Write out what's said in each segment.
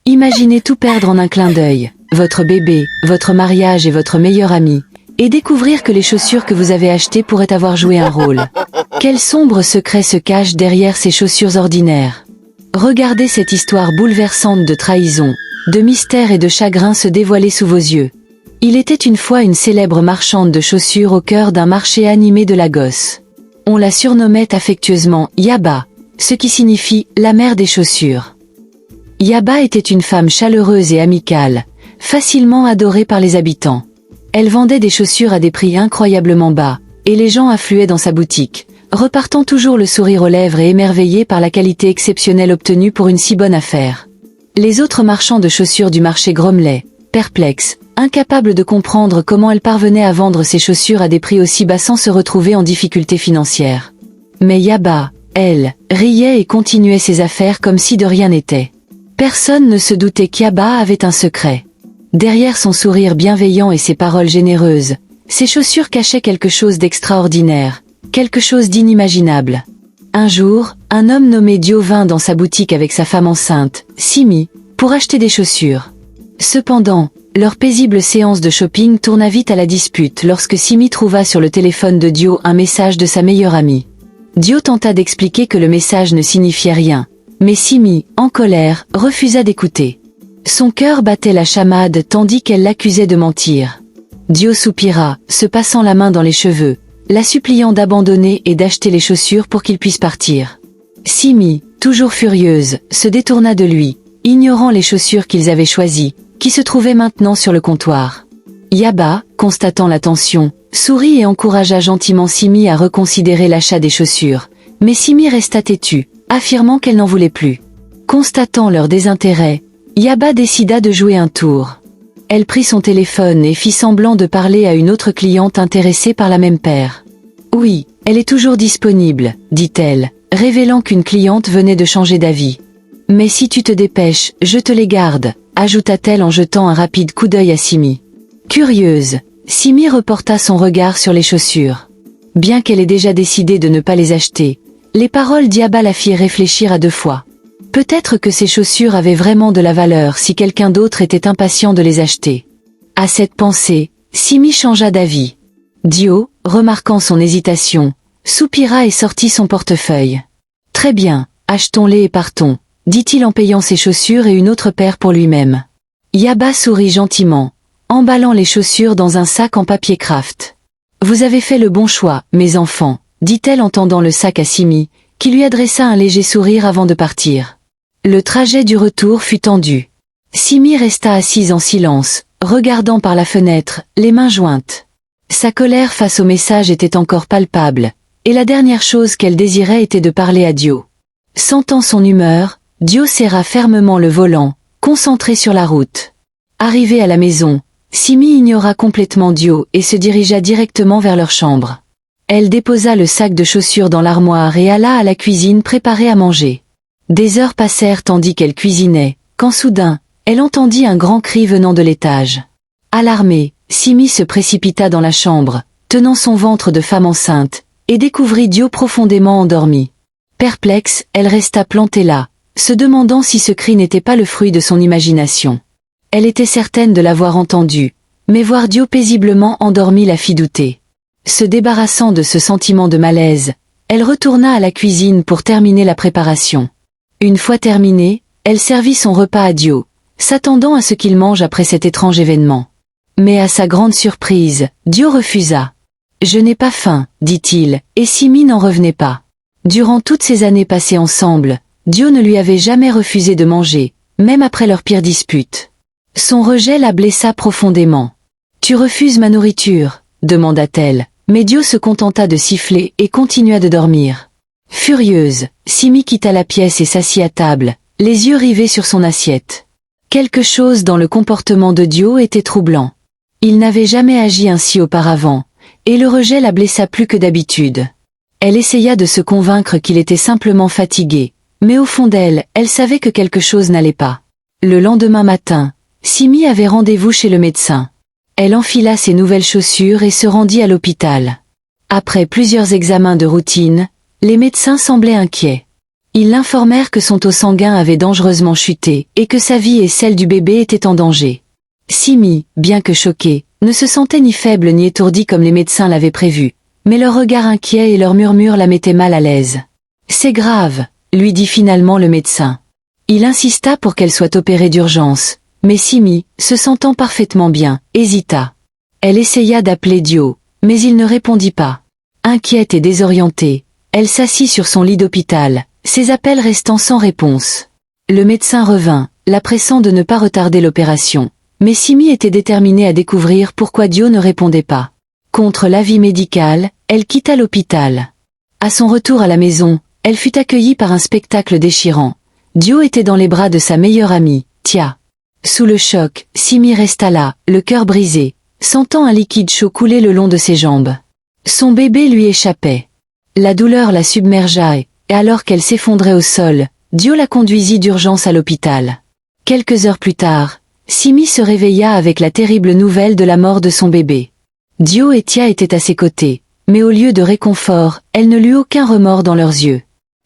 Imaginez tout perdre en un clin d'œil, votre bébé, votre mariage et votre meilleur ami, et découvrir que les chaussures que vous avez achetées pourraient avoir joué un rôle. Quel sombre secret se cache derrière ces chaussures ordinaires? Regardez cette histoire bouleversante de trahison, de mystère et de chagrin se dévoiler sous vos yeux. Il était une fois une célèbre marchande de chaussures au cœur d'un marché animé de Lagos. On la surnommait affectueusement Yaba, ce qui signifie la mère des chaussures. Yaba était une femme chaleureuse et amicale, facilement adorée par les habitants. Elle vendait des chaussures à des prix incroyablement bas, et les gens affluaient dans sa boutique, repartant toujours le sourire aux lèvres et émerveillés par la qualité exceptionnelle obtenue pour une si bonne affaire. Les autres marchands de chaussures du marché grommelaient, perplexes, incapables de comprendre comment elle parvenait à vendre ses chaussures à des prix aussi bas sans se retrouver en difficulté financière. Mais Yaba, elle, riait et continuait ses affaires comme si de rien n'était. Personne ne se doutait qu'Yaba avait un secret. Derrière son sourire bienveillant et ses paroles généreuses, ses chaussures cachaient quelque chose d'extraordinaire, quelque chose d'inimaginable. Un jour, un homme nommé Dio vint dans sa boutique avec sa femme enceinte, Simi, pour acheter des chaussures. Cependant, leur paisible séance de shopping tourna vite à la dispute lorsque Simi trouva sur le téléphone de Dio un message de sa meilleure amie. Dio tenta d'expliquer que le message ne signifiait rien, mais Simi, en colère, refusa d'écouter. Son cœur battait la chamade tandis qu'elle l'accusait de mentir. Dio soupira, se passant la main dans les cheveux, la suppliant d'abandonner et d'acheter les chaussures pour qu'il puisse partir. Simi, toujours furieuse, se détourna de lui, ignorant les chaussures qu'ils avaient choisies, qui se trouvaient maintenant sur le comptoir. Yaba, constatant la tension, sourit et encouragea gentiment Simi à reconsidérer l'achat des chaussures, mais Simi resta têtue, affirmant qu'elle n'en voulait plus. Constatant leur désintérêt, Yaba décida de jouer un tour. Elle prit son téléphone et fit semblant de parler à une autre cliente intéressée par la même paire. « Oui, elle est toujours disponible, dit-elle, révélant qu'une cliente venait de changer d'avis. « Mais si tu te dépêches, je te les garde, » ajouta-t-elle en jetant un rapide coup d'œil à Simi. Curieuse, Simi reporta son regard sur les chaussures. Bien qu'elle ait déjà décidé de ne pas les acheter, les paroles d'Yaba la firent réfléchir à deux fois. Peut-être que ces chaussures avaient vraiment de la valeur si quelqu'un d'autre était impatient de les acheter. À cette pensée, Simi changea d'avis. Dio, remarquant son hésitation, soupira et sortit son portefeuille. « Très bien, achetons-les et partons, » dit-il en payant ses chaussures et une autre paire pour lui-même. Yaba sourit gentiment, emballant les chaussures dans un sac en papier craft. « Vous avez fait le bon choix, mes enfants, » dit-elle en tendant le sac à Simi, qui lui adressa un léger sourire avant de partir. Le trajet du retour fut tendu. Simi resta assise en silence, regardant par la fenêtre, les mains jointes. Sa colère face au message était encore palpable, et la dernière chose qu'elle désirait était de parler à Dio. Sentant son humeur, Dio serra fermement le volant, concentré sur la route. Arrivé à la maison, Simi ignora complètement Dio et se dirigea directement vers leur chambre. Elle déposa le sac de chaussures dans l'armoire et alla à la cuisine préparer à manger. Des heures passèrent tandis qu'elle cuisinait, quand soudain, elle entendit un grand cri venant de l'étage. Alarmée, Simi se précipita dans la chambre, tenant son ventre de femme enceinte, et découvrit Dio profondément endormi. Perplexe, elle resta plantée là, se demandant si ce cri n'était pas le fruit de son imagination. Elle était certaine de l'avoir entendu, mais voir Dio paisiblement endormi la fit douter. Se débarrassant de ce sentiment de malaise, elle retourna à la cuisine pour terminer la préparation. Une fois terminée, elle servit son repas à Dio, s'attendant à ce qu'il mange après cet étrange événement. Mais à sa grande surprise, Dio refusa. « Je n'ai pas faim, dit-il, et Simi n'en revenait pas. Durant toutes ces années passées ensemble, Dio ne lui avait jamais refusé de manger, même après leur pire dispute. Son rejet la blessa profondément. « Tu refuses ma nourriture ?» demanda-t-elle, mais Dio se contenta de siffler et continua de dormir. Furieuse, Simi quitta la pièce et s'assit à table, les yeux rivés sur son assiette. Quelque chose dans le comportement de Dio était troublant. Il n'avait jamais agi ainsi auparavant, et le rejet la blessa plus que d'habitude. Elle essaya de se convaincre qu'il était simplement fatigué, mais au fond d'elle, elle savait que quelque chose n'allait pas. Le lendemain matin, Simi avait rendez-vous chez le médecin. Elle enfila ses nouvelles chaussures et se rendit à l'hôpital. Après plusieurs examens de routine, les médecins semblaient inquiets. Ils l'informèrent que son taux sanguin avait dangereusement chuté et que sa vie et celle du bébé étaient en danger. Simi, bien que choqué, ne se sentait ni faible ni étourdi comme les médecins l'avaient prévu, mais leur regard inquiet et leurs murmures la mettaient mal à l'aise. « C'est grave », lui dit finalement le médecin. Il insista pour qu'elle soit opérée d'urgence, mais Simi, se sentant parfaitement bien, hésita. Elle essaya d'appeler Dio, mais il ne répondit pas. Inquiète et désorientée, elle s'assit sur son lit d'hôpital, ses appels restant sans réponse. Le médecin revint, la pressant de ne pas retarder l'opération, mais Simi était déterminée à découvrir pourquoi Dio ne répondait pas. Contre l'avis médical, elle quitta l'hôpital. À son retour à la maison, elle fut accueillie par un spectacle déchirant. Dio était dans les bras de sa meilleure amie, Tia. Sous le choc, Simi resta là, le cœur brisé, sentant un liquide chaud couler le long de ses jambes. Son bébé lui échappait. La douleur la submergea et alors qu'elle s'effondrait au sol, Dio la conduisit d'urgence à l'hôpital. Quelques heures plus tard, Simi se réveilla avec la terrible nouvelle de la mort de son bébé. Dio et Tia étaient à ses côtés, mais au lieu de réconfort, elle ne lut aucun remords dans leurs yeux.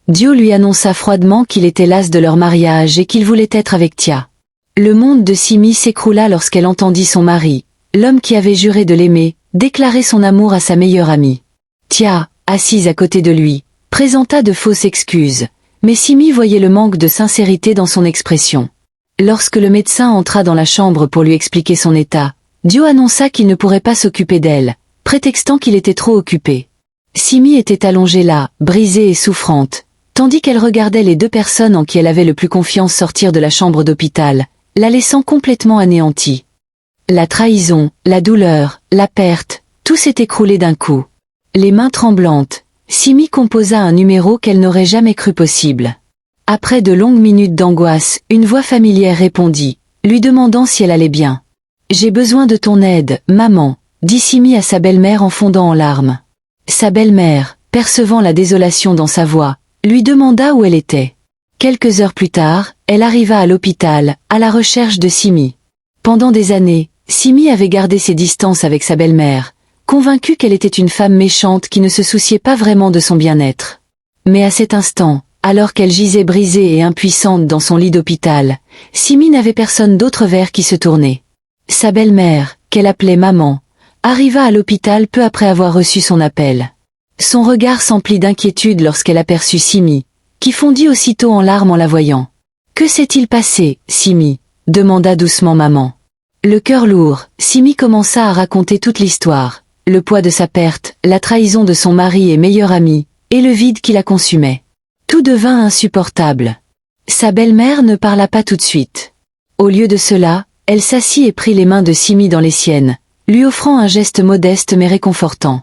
Dio lui annonça froidement qu'il était las de leur mariage et qu'il voulait être avec Tia. Le monde de Simi s'écroula lorsqu'elle entendit son mari, l'homme qui avait juré de l'aimer, déclarer son amour à sa meilleure amie. Tia, assise à côté de lui, présenta de fausses excuses, mais Simi voyait le manque de sincérité dans son expression. Lorsque le médecin entra dans la chambre pour lui expliquer son état, Dio annonça qu'il ne pourrait pas s'occuper d'elle, prétextant qu'il était trop occupé. Simi était allongée là, brisée et souffrante, tandis qu'elle regardait les deux personnes en qui elle avait le plus confiance sortir de la chambre d'hôpital, la laissant complètement anéantie. La trahison, la douleur, la perte, tout s'est écroulé d'un coup. Les mains tremblantes, Simi composa un numéro qu'elle n'aurait jamais cru possible. Après de longues minutes d'angoisse, une voix familière répondit, lui demandant si elle allait bien. « J'ai besoin de ton aide, maman », dit Simi à sa belle-mère en fondant en larmes. Sa belle-mère, percevant la désolation dans sa voix, lui demanda où elle était. Quelques heures plus tard, elle arriva à l'hôpital, à la recherche de Simi. Pendant des années, Simi avait gardé ses distances avec sa belle-mère, convaincue qu'elle était une femme méchante qui ne se souciait pas vraiment de son bien-être. Mais à cet instant, alors qu'elle gisait brisée et impuissante dans son lit d'hôpital, Simi n'avait personne d'autre vers qui se tourner. Sa belle-mère, qu'elle appelait maman, arriva à l'hôpital peu après avoir reçu son appel. Son regard s'emplit d'inquiétude lorsqu'elle aperçut Simi, qui fondit aussitôt en larmes en la voyant. « Que s'est-il passé, Simi ?» demanda doucement maman. Le cœur lourd, Simi commença à raconter toute l'histoire, le poids de sa perte, la trahison de son mari et meilleur ami, et le vide qui la consumait. Tout devint insupportable. Sa belle-mère ne parla pas tout de suite. Au lieu de cela, elle s'assit et prit les mains de Simi dans les siennes, lui offrant un geste modeste mais réconfortant.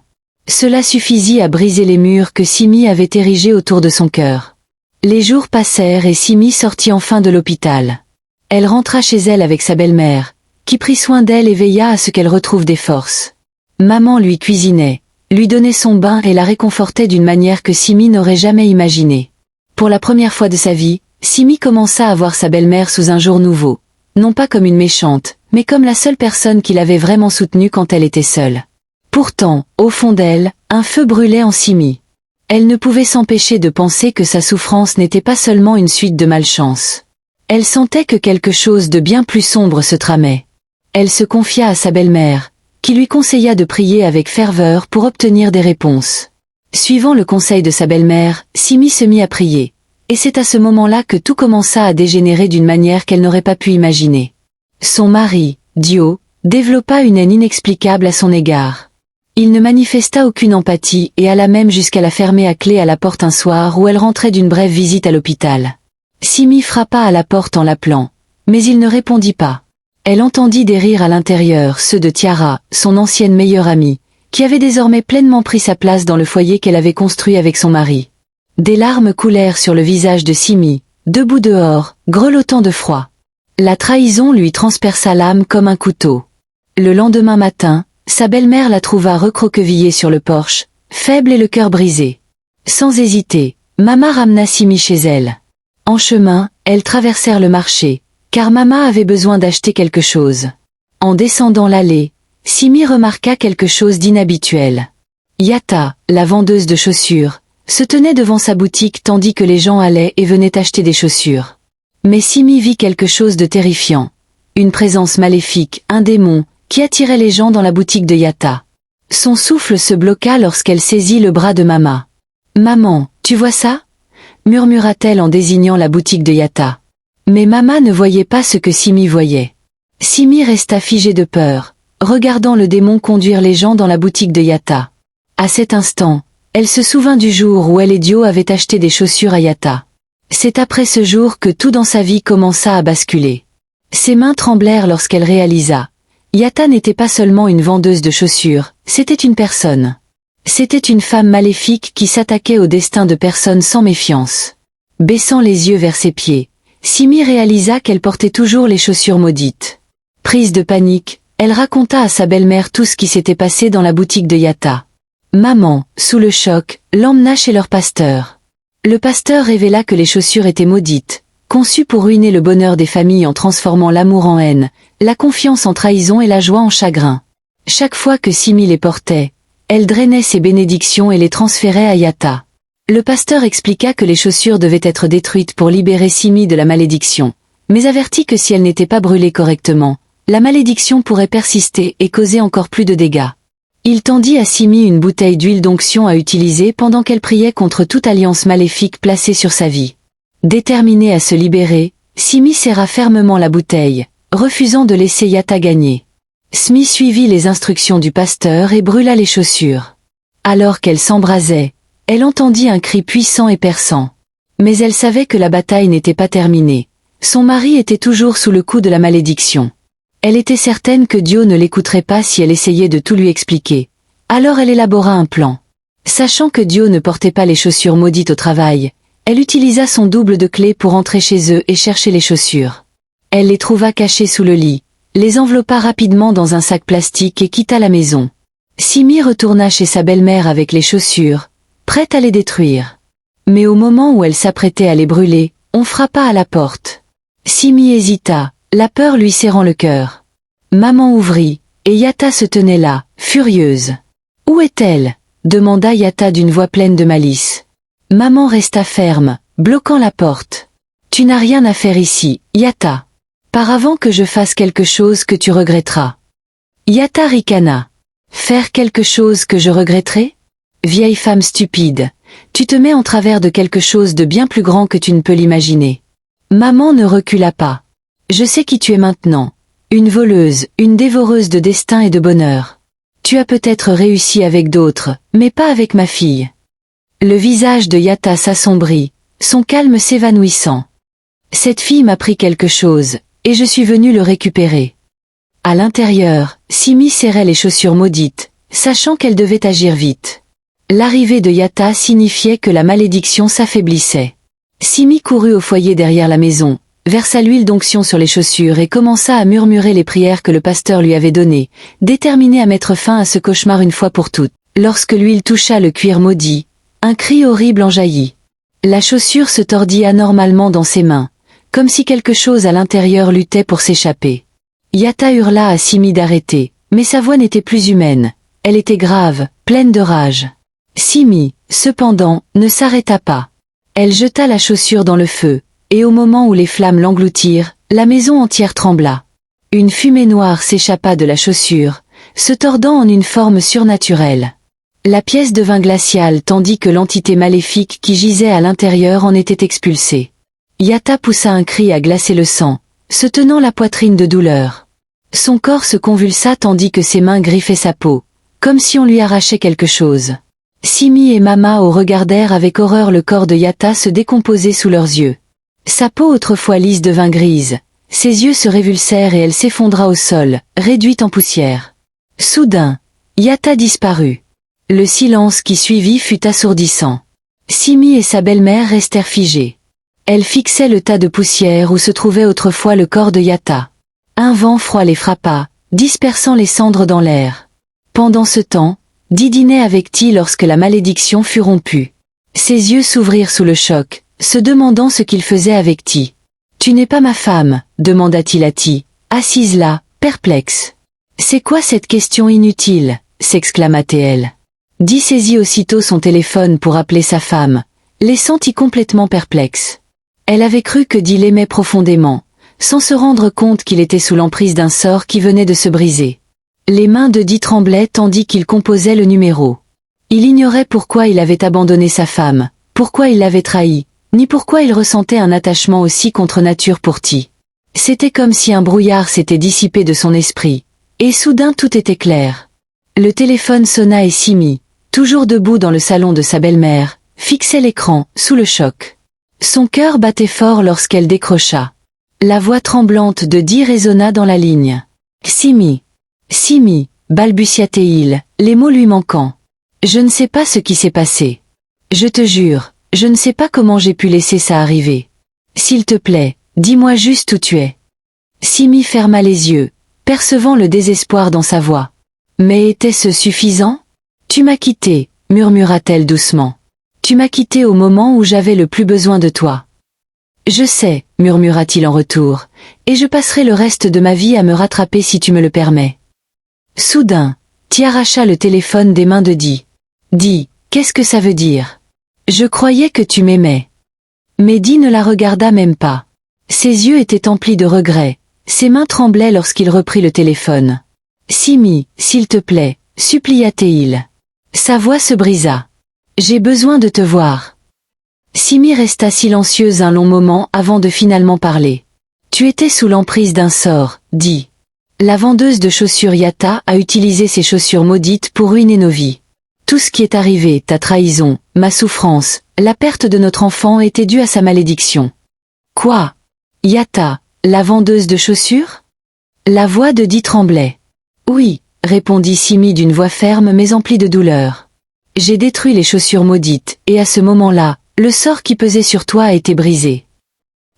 Cela suffisit à briser les murs que Simi avait érigés autour de son cœur. Les jours passèrent et Simi sortit enfin de l'hôpital. Elle rentra chez elle avec sa belle-mère, qui prit soin d'elle et veilla à ce qu'elle retrouve des forces. Maman lui cuisinait, lui donnait son bain et la réconfortait d'une manière que Simi n'aurait jamais imaginée. Pour la première fois de sa vie, Simi commença à voir sa belle-mère sous un jour nouveau, non pas comme une méchante, mais comme la seule personne qui l'avait vraiment soutenue quand elle était seule. Pourtant, au fond d'elle, un feu brûlait en Simi. Elle ne pouvait s'empêcher de penser que sa souffrance n'était pas seulement une suite de malchance. Elle sentait que quelque chose de bien plus sombre se tramait. Elle se confia à sa belle-mère, qui lui conseilla de prier avec ferveur pour obtenir des réponses. Suivant le conseil de sa belle-mère, Simi se mit à prier, et c'est à ce moment-là que tout commença à dégénérer d'une manière qu'elle n'aurait pas pu imaginer. Son mari, Dio, développa une haine inexplicable à son égard. Il ne manifesta aucune empathie et alla même jusqu'à la fermer à clé à la porte un soir où elle rentrait d'une brève visite à l'hôpital. Simi frappa à la porte en l'appelant, mais il ne répondit pas. Elle entendit des rires à l'intérieur, ceux de Tiara, son ancienne meilleure amie, qui avait désormais pleinement pris sa place dans le foyer qu'elle avait construit avec son mari. Des larmes coulèrent sur le visage de Simi, debout dehors, grelottant de froid. La trahison lui transperça l'âme comme un couteau. Le lendemain matin, sa belle-mère la trouva recroquevillée sur le porche, faible et le cœur brisé. Sans hésiter, Mama ramena Simi chez elle. En chemin, elles traversèrent le marché, car Mama avait besoin d'acheter quelque chose. En descendant l'allée, Simi remarqua quelque chose d'inhabituel. Yata, la vendeuse de chaussures, se tenait devant sa boutique tandis que les gens allaient et venaient acheter des chaussures. Mais Simi vit quelque chose de terrifiant. Une présence maléfique, un démon, qui attirait les gens dans la boutique de Yata. Son souffle se bloqua lorsqu'elle saisit le bras de Mama. « Maman, tu vois ça ?» murmura-t-elle en désignant la boutique de Yata. Mais Mama ne voyait pas ce que Simi voyait. Simi resta figée de peur, regardant le démon conduire les gens dans la boutique de Yata. À cet instant, elle se souvint du jour où elle et Dio avaient acheté des chaussures à Yata. C'est après ce jour que tout dans sa vie commença à basculer. Ses mains tremblèrent lorsqu'elle réalisa. Yata n'était pas seulement une vendeuse de chaussures, c'était une personne. C'était une femme maléfique qui s'attaquait au destin de personnes sans méfiance. Baissant les yeux vers ses pieds, Simi réalisa qu'elle portait toujours les chaussures maudites. Prise de panique, elle raconta à sa belle-mère tout ce qui s'était passé dans la boutique de Yata. Maman, sous le choc, l'emmena chez leur pasteur. Le pasteur révéla que les chaussures étaient maudites, conçues pour ruiner le bonheur des familles en transformant l'amour en haine, la confiance en trahison et la joie en chagrin. Chaque fois que Simi les portait, elle drainait ses bénédictions et les transférait à Yata. Le pasteur expliqua que les chaussures devaient être détruites pour libérer Simi de la malédiction, mais avertit que si elles n'étaient pas brûlées correctement, la malédiction pourrait persister et causer encore plus de dégâts. Il tendit à Simi une bouteille d'huile d'onction à utiliser pendant qu'elle priait contre toute alliance maléfique placée sur sa vie. Déterminée à se libérer, Simi serra fermement la bouteille, refusant de laisser Yata gagner. Smi suivit les instructions du pasteur et brûla les chaussures. Alors qu'elle s'embrasait, elle entendit un cri puissant et perçant. Mais elle savait que la bataille n'était pas terminée. Son mari était toujours sous le coup de la malédiction. Elle était certaine que Dio ne l'écouterait pas si elle essayait de tout lui expliquer. Alors elle élabora un plan. Sachant que Dio ne portait pas les chaussures maudites au travail, elle utilisa son double de clé pour entrer chez eux et chercher les chaussures. Elle les trouva cachées sous le lit, les enveloppa rapidement dans un sac plastique et quitta la maison. Simi retourna chez sa belle-mère avec les chaussures, prête à les détruire. Mais au moment où elle s'apprêtait à les brûler, on frappa à la porte. Simi hésita, la peur lui serrant le cœur. Maman ouvrit, et Yata se tenait là, furieuse. « Où est-elle » demanda Yata d'une voix pleine de malice. Maman resta ferme, bloquant la porte. « Tu n'as rien à faire ici, Yata. Par avant que je fasse quelque chose que tu regretteras. » Yata ricana. « Faire quelque chose que je regretterai ? Vieille femme stupide, tu te mets en travers de quelque chose de bien plus grand que tu ne peux l'imaginer. » Maman ne recula pas. « Je sais qui tu es maintenant. Une voleuse, une dévoreuse de destin et de bonheur. Tu as peut-être réussi avec d'autres, mais pas avec ma fille. » Le visage de Yata s'assombrit, son calme s'évanouissant. « Cette fille m'a pris quelque chose, et je suis venu le récupérer. » À l'intérieur, Simi serrait les chaussures maudites, sachant qu'elle devait agir vite. L'arrivée de Yata signifiait que la malédiction s'affaiblissait. Simi courut au foyer derrière la maison, versa l'huile d'onction sur les chaussures et commença à murmurer les prières que le pasteur lui avait données, déterminée à mettre fin à ce cauchemar une fois pour toutes. Lorsque l'huile toucha le cuir maudit, un cri horrible en jaillit. La chaussure se tordit anormalement dans ses mains, comme si quelque chose à l'intérieur luttait pour s'échapper. Yata hurla à Simi d'arrêter, mais sa voix n'était plus humaine. Elle était grave, pleine de rage. Simi, cependant, ne s'arrêta pas. Elle jeta la chaussure dans le feu, et au moment où les flammes l'engloutirent, la maison entière trembla. Une fumée noire s'échappa de la chaussure, se tordant en une forme surnaturelle. La pièce devint glaciale tandis que l'entité maléfique qui gisait à l'intérieur en était expulsée. Yata poussa un cri à glacer le sang, se tenant la poitrine de douleur. Son corps se convulsa tandis que ses mains griffaient sa peau, comme si on lui arrachait quelque chose. Simi et Mama regardèrent avec horreur le corps de Yata se décomposer sous leurs yeux. Sa peau autrefois lisse devint grise, ses yeux se révulsèrent et elle s'effondra au sol, réduite en poussière. Soudain, Yata disparut. Le silence qui suivit fut assourdissant. Simi et sa belle-mère restèrent figées. Elles fixaient le tas de poussière où se trouvait autrefois le corps de Yata. Un vent froid les frappa, dispersant les cendres dans l'air. Pendant ce temps, Di dînait avec Ti lorsque la malédiction fut rompue. Ses yeux s'ouvrirent sous le choc, se demandant ce qu'il faisait avec Ti. « Tu n'es pas ma femme » demanda-t-il à Ti, assise là, perplexe. « C'est quoi cette question inutile » s'exclama-t-elle. Dee saisit aussitôt son téléphone pour appeler sa femme, laissant Ti complètement perplexe. Elle avait cru que Dee l'aimait profondément, sans se rendre compte qu'il était sous l'emprise d'un sort qui venait de se briser. Les mains de Dee tremblaient tandis qu'il composait le numéro. Il ignorait pourquoi il avait abandonné sa femme, pourquoi il l'avait trahi, ni pourquoi il ressentait un attachement aussi contre nature pour Ti. C'était comme si un brouillard s'était dissipé de son esprit, et soudain tout était clair. Le téléphone sonna et Simi, toujours debout dans le salon de sa belle-mère, fixait l'écran, sous le choc. Son cœur battait fort lorsqu'elle décrocha. La voix tremblante de Dee résonna dans la ligne. « Simi. Simi » balbutia-t-il, les mots lui manquant. « Je ne sais pas ce qui s'est passé. Je te jure, je ne sais pas comment j'ai pu laisser ça arriver. S'il te plaît, dis-moi juste où tu es. » Simi ferma les yeux, percevant le désespoir dans sa voix. « Mais était-ce suffisant ? Tu m'as quitté, murmura-t-elle doucement. Tu m'as quitté au moment où j'avais le plus besoin de toi. Je sais, murmura-t-il en retour, et je passerai le reste de ma vie à me rattraper si tu me le permets. Soudain, Ti arracha le téléphone des mains de Dee. Dee, qu'est-ce que ça veut dire? Je croyais que tu m'aimais. Mais Dee ne la regarda même pas. Ses yeux étaient emplis de regret, ses mains tremblaient lorsqu'il reprit le téléphone. Simi, s'il te plaît, supplia-t-il. Sa voix se brisa. J'ai besoin de te voir. Simi resta silencieuse un long moment avant de finalement parler. Tu étais sous l'emprise d'un sort, Dee. La vendeuse de chaussures Yata a utilisé ces chaussures maudites pour ruiner nos vies. Tout ce qui est arrivé, ta trahison, ma souffrance, la perte de notre enfant était due à sa malédiction. Quoi? Yata, la vendeuse de chaussures? La voix de Dee tremblait. Oui, répondit Simi d'une voix ferme mais emplie de douleur. J'ai détruit les chaussures maudites, et à ce moment-là, le sort qui pesait sur toi a été brisé.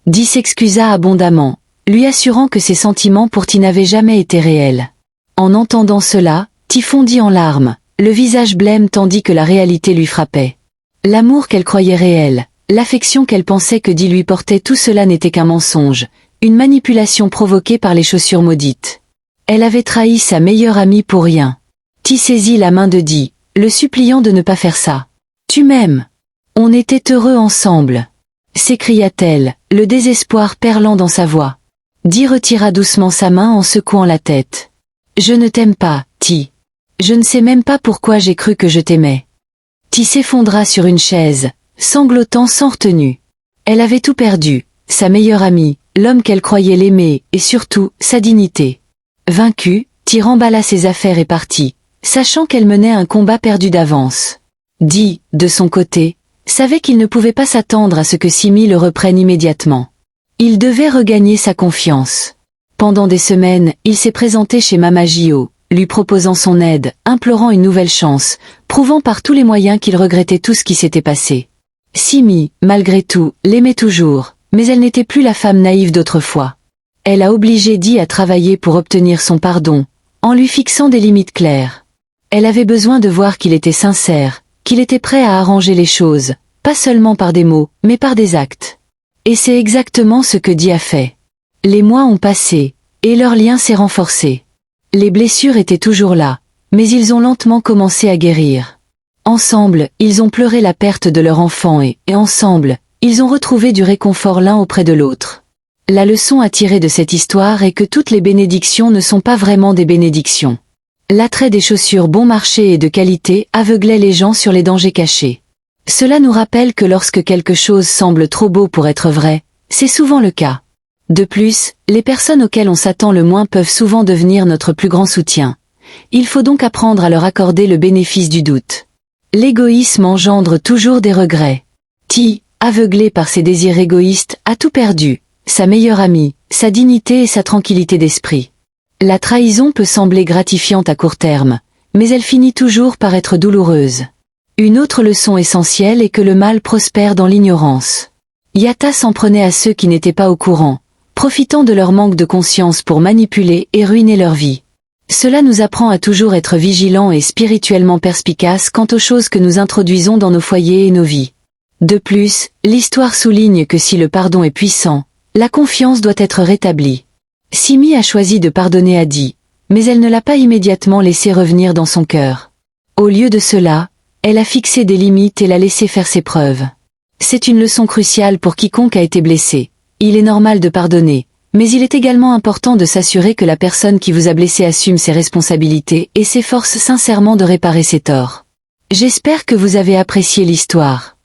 Dee s'excusa abondamment, lui assurant que ses sentiments pour Ti n'avaient jamais été réels. En entendant cela, Ti fondit en larmes, le visage blême tandis que la réalité lui frappait. L'amour qu'elle croyait réel, l'affection qu'elle pensait que Dee lui portait, tout cela n'était qu'un mensonge, une manipulation provoquée par les chaussures maudites. Elle avait trahi sa meilleure amie pour rien. Ti saisit la main de Dee, le suppliant de ne pas faire ça. « Tu m'aimes. On était heureux ensemble. » s'écria-t-elle, le désespoir perlant dans sa voix. Dee retira doucement sa main en secouant la tête. « Je ne t'aime pas, Ti. Je ne sais même pas pourquoi j'ai cru que je t'aimais. » Ti s'effondra sur une chaise, sanglotant sans retenue. Elle avait tout perdu, sa meilleure amie, l'homme qu'elle croyait l'aimer, et surtout, sa dignité. Vaincue, Ti remballa ses affaires et partit, sachant qu'elle menait un combat perdu d'avance. Dee, de son côté, savait qu'il ne pouvait pas s'attendre à ce que Simi le reprenne immédiatement. Il devait regagner sa confiance. Pendant des semaines, il s'est présenté chez Mama Gio, lui proposant son aide, implorant une nouvelle chance, prouvant par tous les moyens qu'il regrettait tout ce qui s'était passé. Simi, malgré tout, l'aimait toujours, mais elle n'était plus la femme naïve d'autrefois. Elle a obligé Dee à travailler pour obtenir son pardon, en lui fixant des limites claires. Elle avait besoin de voir qu'il était sincère, qu'il était prêt à arranger les choses, pas seulement par des mots, mais par des actes. Et c'est exactement ce que Dee a fait. Les mois ont passé, et leur lien s'est renforcé. Les blessures étaient toujours là, mais ils ont lentement commencé à guérir. Ensemble, ils ont pleuré la perte de leur enfant et ensemble, ils ont retrouvé du réconfort l'un auprès de l'autre. La leçon à tirer de cette histoire est que toutes les bénédictions ne sont pas vraiment des bénédictions. L'attrait des chaussures bon marché et de qualité aveuglait les gens sur les dangers cachés. Cela nous rappelle que lorsque quelque chose semble trop beau pour être vrai, c'est souvent le cas. De plus, les personnes auxquelles on s'attend le moins peuvent souvent devenir notre plus grand soutien. Il faut donc apprendre à leur accorder le bénéfice du doute. L'égoïsme engendre toujours des regrets. Ti, aveuglé par ses désirs égoïstes, a tout perdu, sa meilleure amie, sa dignité et sa tranquillité d'esprit. La trahison peut sembler gratifiante à court terme, mais elle finit toujours par être douloureuse. Une autre leçon essentielle est que le mal prospère dans l'ignorance. Yata s'en prenait à ceux qui n'étaient pas au courant, profitant de leur manque de conscience pour manipuler et ruiner leur vie. Cela nous apprend à toujours être vigilants et spirituellement perspicaces quant aux choses que nous introduisons dans nos foyers et nos vies. De plus, l'histoire souligne que si le pardon est puissant, la confiance doit être rétablie. Simi a choisi de pardonner à Dee, mais elle ne l'a pas immédiatement laissé revenir dans son cœur. Au lieu de cela, Elle a fixé des limites et l'a laissé faire ses preuves. C'est une leçon cruciale pour quiconque a été blessé. Il est normal de pardonner, mais il est également important de s'assurer que la personne qui vous a blessé assume ses responsabilités et s'efforce sincèrement de réparer ses torts. J'espère que vous avez apprécié l'histoire.